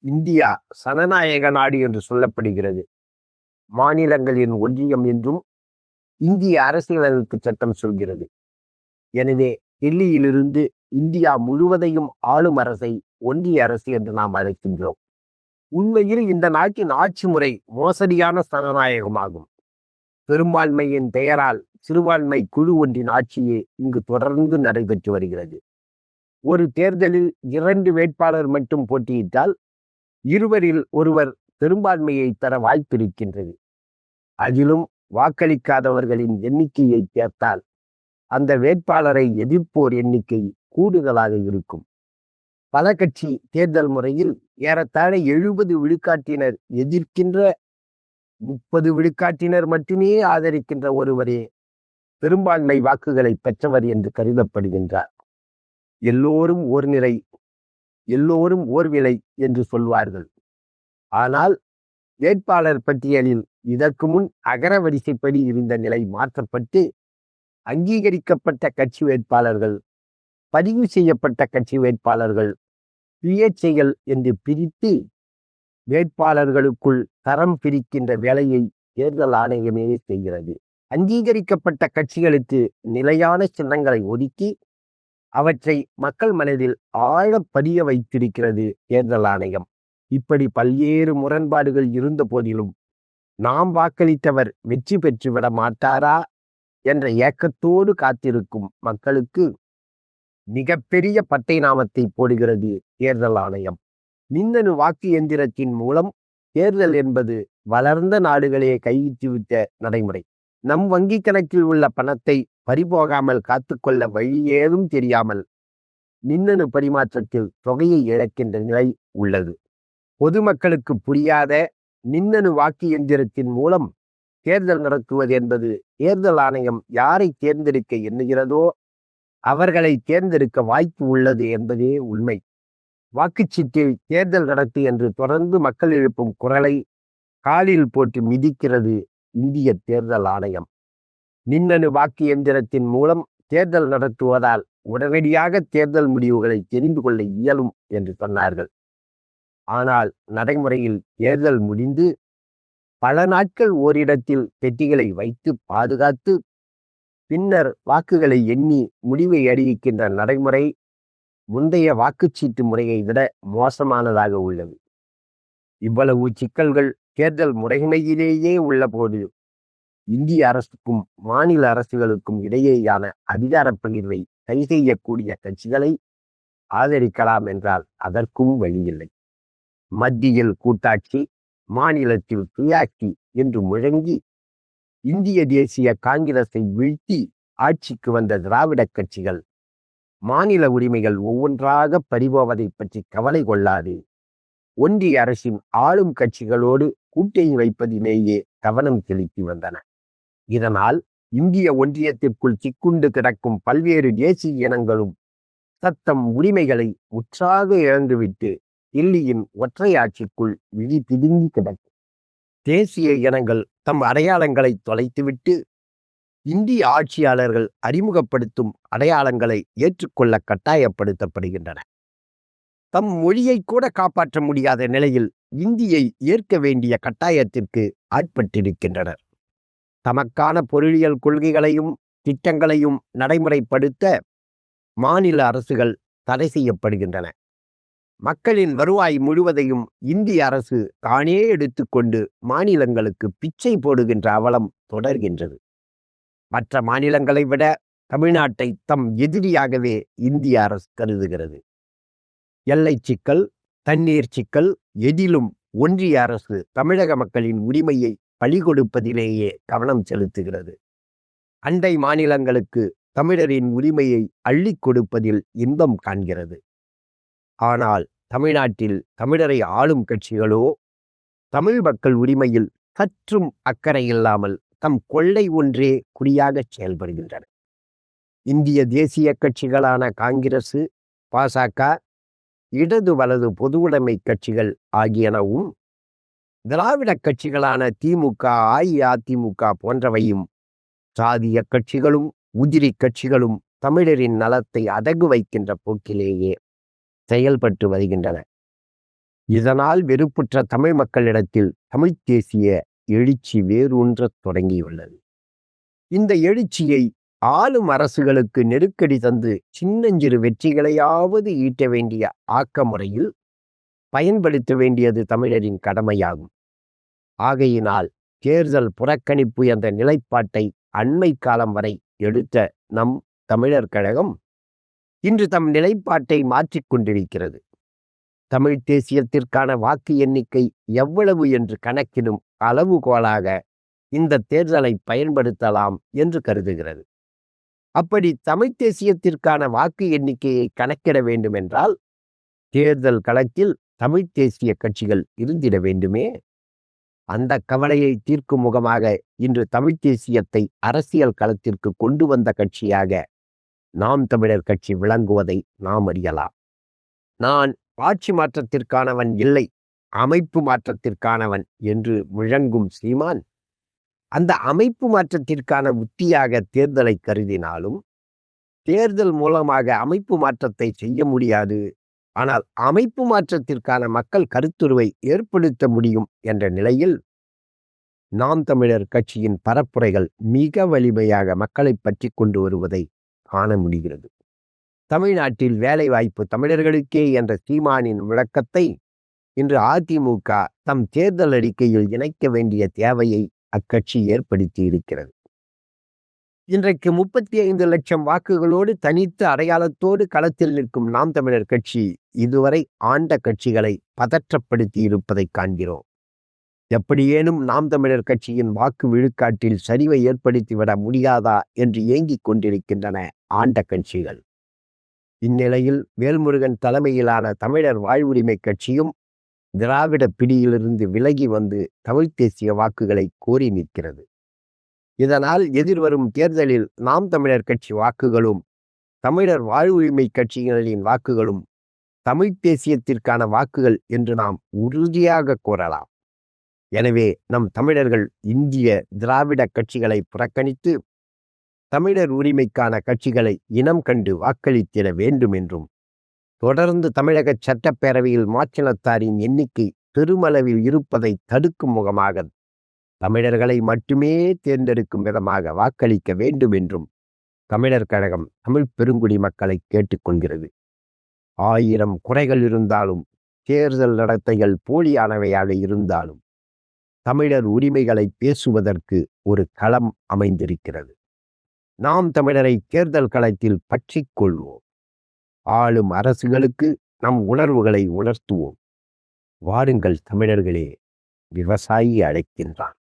India சனநாயக நாடு என்று சொல்லப்படுகிறது. மாநிலங்களின் ஒன்றியம் என்றும் இந்திய அரசியலமைப்பு சட்டம் சொல்கிறது. எனவே டெல்லியிலிருந்து இந்தியா முழுவதையும் ஆளும் அரசை ஒன்றிய அரசு என்று நாம் அழைக்கின்றோம். உண்மையில் இந்த நாட்டின் ஆட்சி முறை மோசடியான சனநாயகமாகும். பெரும்பான்மையின் பெயரால் சிறுபான்மை குழு ஒன்றின் ஆட்சியே இங்கு தொடர்ந்து நடைபெற்று வருகிறது. ஒரு தேர்தலில் 2 வேட்பாளர் மட்டும் போட்டியிட்டால் இருவரில் ஒருவர் பெரும்பான்மையை பெற வாய்ப்பிருக்கின்றது. அதிலும் வாக்களிக்காதவர்களின் எண்ணிக்கையை சேர்த்தால் அந்த வேட்பாளரை எதிர்ப்போர் எண்ணிக்கை கூடுதலாக இருக்கும். பல கட்சி தேர்தல் முறையில் ஏறத்தாழ 70 விழுக்காட்டினர் எதிர்க்கின்ற 30 விழுக்காட்டினர் மட்டுமே ஆதரிக்கின்ற ஒருவரே பெரும்பான்மை வாக்குகளை பெற்றவர் என்று கருதப்படுகின்றார். எல்லோரும் ஓர் நிலை, எல்லோரும் ஓர் விலை என்று சொல்வார்கள். ஆனால் வேட்பாளர் பட்டியலில் இதற்கு முன் அகரவரிசைப்படி இருந்த நிலை மாற்றப்பட்டு அங்கீகரிக்கப்பட்ட கட்சி வேட்பாளர்கள், பதிவு செய்யப்பட்ட கட்சி வேட்பாளர்கள், சுயேட்சைகள் என்று பிரித்து வேட்பாளர்களுக்குள் தரம் பிரிக்கின்ற வேலையை தேர்தல் ஆணையமே செய்கிறது. அங்கீகரிக்கப்பட்ட கட்சிகளுக்கு நிலையான சின்னங்களை ஒதுக்கி அவற்றை மக்கள் மனதில் ஆழ பதிய வைத்திருக்கிறது தேர்தல் ஆணையம். இப்படி பல்வேறு முரண்பாடுகள் இருந்த போதிலும் நாம் வாக்களித்தவர் வெற்றி பெற்று விட மாட்டாரா என்ற ஏக்கத்தோடு காத்திருக்கும் மக்களுக்கு மிகப்பெரிய பட்டை நாமத்தை போடுகிறது தேர்தல் ஆணையம். மின்னணு வாக்கு எந்திரத்தின் மூலம் தேர்தல் என்பது வளர்ந்த நாடுகளே கைவிட்டுவிட்ட நடைமுறை. நம் வங்கி கணக்கில் உள்ள பணத்தை பறிபோகாமல் காத்துக்கொள்ள வழி ஏதும் தெரியாமல் மின்னணு பரிமாற்றத்தில் தொகையை இழக்கின்ற நிலை உள்ளது. பொதுமக்களுக்கு புரியாத மின்னணு வாக்கு எந்திரத்தின் மூலம் தேர்தல் நடத்துவது என்பது தேர்தல் ஆணையம் யாரை தேர்ந்தெடுக்க எண்ணுகிறதோ அவர்களை தேர்ந்தெடுக்க வாய்ப்பு உள்ளது என்பதே உண்மை. வாக்குச்சீட்டில் தேர்தல் நடத்து என்று தொடர்ந்து மக்கள் எழுப்பும் குரலை காலில் போட்டு மிதிக்கிறது இந்திய தேர்தல் ஆணையம். மின்னணு வாக்கு எந்திரத்தின் மூலம் தேர்தல் நடத்துவதால் உடனடியாக தேர்தல் முடிவுகளை தெரிந்து கொள்ள இயலும் என்று சொன்னார்கள். ஆனால் நடைமுறையில் தேர்தல் முடிந்து பல நாட்கள் ஓரிடத்தில் பெட்டிகளை வைத்து பாதுகாத்து பின்னர் வாக்குகளை எண்ணி முடிவை அறிவிக்கின்ற நடைமுறை முந்தைய வாக்குச்சீட்டு முறையை விட மோசமானதாக உள்ளது. இவ்வளவு சிக்கல்கள் தேர்தல் முறைமையிலேயே உள்ள போது இந்திய அரசுக்கும் மாநில அரசுகளுக்கும் இடையேயான அதிகார பகிர்வை சரி செய்யக்கூடிய கட்சிகளை ஆதரிக்கலாம் என்றால் அதற்கும் வழியில்லை. மத்தியில் கூட்டாட்சி, மாநிலத்தில் சுயாட்சி என்று முழங்கி இந்திய தேசிய காங்கிரஸை வீழ்த்தி ஆட்சிக்கு வந்த திராவிட கட்சிகள் மாநில உரிமைகள் ஒவ்வொன்றாக பறிபோவதை பற்றி கவலை கொள்ளாது ஒன்றிய அரசின் ஆளும் கட்சிகளோடு கூட்டணி வைப்பதிலேயே கவனம் செலுத்தி வந்தன. இதனால் இந்திய ஒன்றியத்திற்குள் சிக்குண்டு கிடக்கும் பல்வேறு தேசிய இனங்களும் தத்தம் உரிமைகளை முற்றாக இழந்துவிட்டு டெல்லியின் ஒற்றை ஆட்சிக்குள் விழி பிதுங்கி கிடக்கும். தேசிய இனங்கள் தம் அடையாளங்களை தொலைத்துவிட்டு இந்திய ஆட்சியாளர்கள் அறிமுகப்படுத்தும் அடையாளங்களை ஏற்றுக்கொள்ள கட்டாயப்படுத்தப்படுகின்றன. தம் மொழியை கூட காப்பாற்ற முடியாத நிலையில் இந்தியை ஏற்க வேண்டிய கட்டாயத்திற்கு ஆட்பட்டிருக்கின்றனர். தமக்கான பொருளியல் கொள்கைகளையும் திட்டங்களையும் நடைமுறைப்படுத்த மாநில அரசுகள் தடை செய்யப்படுகின்றன. மக்களின் வருவாய் முழுவதையும் இந்திய அரசு தானே எடுத்துக்கொண்டு மாநிலங்களுக்கு பிச்சை போடுகின்ற அவலம் தொடர்கின்றது. மற்ற மாநிலங்களை விட தமிழ்நாட்டை தம் எதிரியாகவே இந்திய அரசு கருதுகிறது. எல்லை சிக்கல், தண்ணீர் சிக்கல் எதிலும் ஒன்றிய அரசு தமிழக மக்களின் உரிமையை பலி கொடுப்பதிலேயே கவனம் செலுத்துகிறது. அண்டை மாநிலங்களுக்கு தமிழரின் உரிமையை அள்ளி கொடுப்பதில் இன்பம் காண்கிறது. ஆனால் தமிழ்நாட்டில் தமிழரை ஆளும் கட்சிகளோ தமிழ் மக்கள் உரிமையில் சற்றும் அக்கறை இல்லாமல் தம் கொள்ளை ஒன்றே குறியாக செயல்படுகின்றன. இந்திய தேசிய கட்சிகளான காங்கிரசு, பாசக, இடது வலது பொதுவுடைமை கட்சிகள் ஆகியனவும் திராவிட கட்சிகளான திமுக, அஇஅதிமுக போன்றவையும் சாதிய கட்சிகளும் உதிரி கட்சிகளும் தமிழரின் நலத்தை அடகு வைக்கின்ற போக்கிலேயே செயல்பட்டு வருகின்றன. இதனால் வெறுப்புற்ற தமிழ் மக்களிடத்தில் தமிழ்த் தேசிய எழுச்சி வேரூன்றத் தொடங்கியுள்ளது. இந்த எழுச்சியை ஆளும் அரசுகளுக்கு நெருக்கடி தந்து சின்னஞ்சிறு வெற்றிகளையாவது ஈட்ட வேண்டிய ஆக்க முறையில் பயன்படுத்த வேண்டியது தமிழரின் கடமையாகும். ஆகையினால் தேர்தல் புறக்கணிப்பு என்ற நிலைப்பாட்டை அண்மை காலம் வரை எடுத்த நம் தமிழர் கழகம் இன்று தம் நிலைப்பாட்டை மாற்றிக்கொண்டிருக்கிறது. தமிழ் தேசியத்திற்கான வாக்கு எண்ணிக்கை எவ்வளவு என்று கணக்கிடும் அளவுகோலாக இந்த தேர்தலை பயன்படுத்தலாம் என்று கருதுகிறது. அப்படி தமிழ் தேசியத்திற்கான வாக்கு எண்ணிக்கையை கணக்கிட வேண்டுமென்றால் தேர்தல் களத்தில் தமிழ் தேசிய கட்சிகள் இருந்திட வேண்டுமே. அந்த கவலையை தீர்க்கும் முகமாக இன்று தமிழ் தேசியத்தை அரசியல் களத்திற்கு கொண்டு வந்த கட்சியாக நாம் தமிழர் கட்சி விளங்குவதை நாம் அறியலாம். நான் ஆட்சி மாற்றத்திற்கானவன் இல்லை, அமைப்பு மாற்றத்திற்கானவன் என்று முழங்கும் சீமான் அந்த அமைப்பு மாற்றத்திற்கான உத்தியாக தேர்தலை கருதினாலும் தேர்தல் மூலமாக அமைப்பு மாற்றத்தை செய்ய முடியாது, ஆனால் அமைப்பு மாற்றத்திற்கான மக்கள் கருத்துருவை ஏற்படுத்த முடியும் என்ற நிலையில் நாம் தமிழர் கட்சியின் பரப்புரைகள் மிக வலிமையாக மக்களை பற்றி கொண்டு வருவதை காண முடிகிறது. தமிழ்நாட்டில் வேலைவாய்ப்பு தமிழர்களுக்கே என்ற சீமானின் முழக்கத்தை இன்று அதிமுக தம் தேர்தல் அறிக்கையில் இணைக்க வேண்டிய தேவையை அக்கட்சி ஏற்படுத்தி இருக்கிறது. இன்றைக்கு 35 லட்சம் வாக்குகளோடு தனித்த அடையாளத்தோடு களத்தில் நிற்கும் நாம் தமிழர் கட்சி இதுவரை ஆண்ட கட்சிகளை பதற்றப்படுத்தி இருப்பதை காண்கிறோம். எப்படியேனும் நாம் தமிழர் கட்சியின் வாக்கு விழுக்காட்டில் சரிவை ஏற்படுத்திவிட முடியாதா என்று ஏங்கிக் கொண்டிருக்கின்றன ஆண்ட கட்சிகள். இந்நிலையில் வேல்முருகன் தலைமையிலான தமிழர் வாழ்வுரிமை கட்சியும் திராவிட பிடியிலிருந்து விலகி வந்து தமிழ்த் தேசிய வாக்குகளை கோரி நிற்கிறது. இதனால் எதிர்வரும் தேர்தலில் நாம் தமிழர் கட்சி வாக்குகளும் தமிழர் வாழ்வுரிமை கட்சிகளின் வாக்குகளும் தமிழ்த் தேசியத்திற்கான வாக்குகள் என்று நாம் உறுதியாக கூறலாம். எனவே நம் தமிழர்கள் இந்திய திராவிட கட்சிகளை புறக்கணித்து தமிழர் உரிமைக்கான கட்சிகளை இனம் கண்டு வாக்களித்திட வேண்டும் என்றும், தொடர்ந்து தமிழக சட்டப்பேரவையில் மாற்றினத்தாரின் எண்ணிக்கை பெருமளவில் இருப்பதை தடுக்கும் முகமாக தமிழர்களை மட்டுமே தேர்ந்தெடுக்கும் விதமாக வாக்களிக்க வேண்டும் என்றும் தமிழர் கழகம் தமிழ் பெருங்குடி மக்களை கேட்டுக்கொள்கிறது. 1000 குறைகள் இருந்தாலும், தேர்தல் நடத்தைகள் போலியானவையாக இருந்தாலும் தமிழர் உரிமைகளை பேசுவதற்கு ஒரு களம் அமைந்திருக்கிறது. நாம் தமிழரை தேர்தல் களத்தில் பற்றிக் கொள்வோம். ஆளும் அரசுகளுக்கு நம் உணர்வுகளை உணர்த்துவோம். வாருங்கள் தமிழர்களே, விவசாயி அழைக்கின்றான்.